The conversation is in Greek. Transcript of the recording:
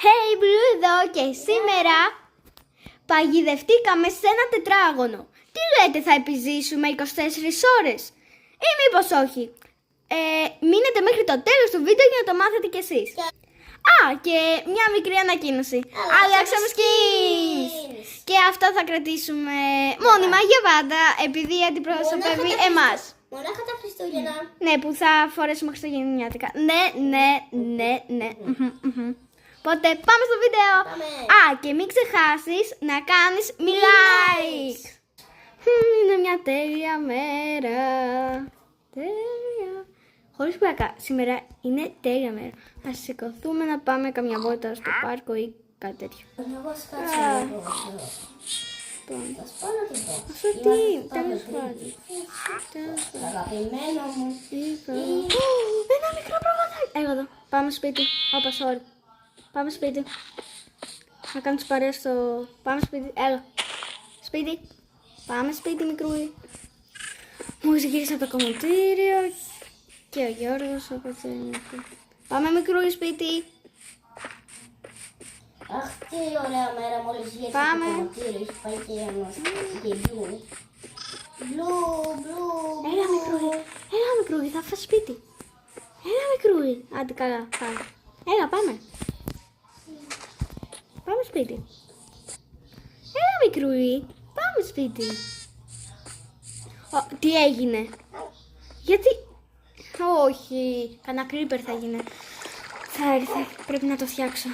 Hey Blue εδώ και σήμερα παγιδευτήκαμε σε ένα τετράγωνο. Τι λέτε, θα επιζήσουμε 24 ώρες ή μήπως όχι? Μείνετε μέχρι το τέλος του βίντεο για να το μάθετε κι εσείς. Και μια μικρή ανακοίνωση. Αλλάξαμε skins! Και αυτό θα κρατήσουμε μόνιμα για πάντα, επειδή αντιπροσωπεύει εμάς. Μονάχα τα Χριστούγεννα. Ναι, που θα φορέσουμε χριστουγεννιάτικα. Ναι. Οπότε πάμε στο βίντεο. Πάμε. Και μην ξεχάσεις να κάνεις like. Είναι μια τέλεια μέρα. Τέλεια. Χωρίς πλάκα, σήμερα είναι τέλεια μέρα. Ας σηκωθούμε να πάμε καμιά βόλτα στο πάρκο ή κάτι τέτοιο. Εγώ σκάτσω λίγο. Θα σπάω να το δω. Αυτό τι, τέλος πάντων. Αγαπημένο μου. Ένα μικρό προγραμματάκι. Έλα εδώ, πάμε σπίτι. Όπα, sorry. Πάμε σπίτι. Να κάνεις παρέα στο... Πάμε σπίτι, έλα. Σπίτι. Πάμε σπίτι, μικρούλη. Μόλις γύρισα από το κομμωτήριο. Και ο Γιώργος, οπότε... Πάμε, μικρούλη, σπίτι. Αχ, τι ωραία μέρα μόλις γύρισα Πάμε. από το κομμωτήριο. Έχει πάει και μπλου. Έλα, μικρούλη. Έλα, μικρούλη, θα φας σπίτι. Έλα, μικρούλη. Άντε, καλά, πάμε. Έλα, πάμε. Πάμε σπίτι. Έλα, μικρούλη. Πάμε σπίτι. Τι έγινε? Γιατί... Όχι. Κανένα creeper θα γίνει. Θα έρθει. Πρέπει να το φτιάξω.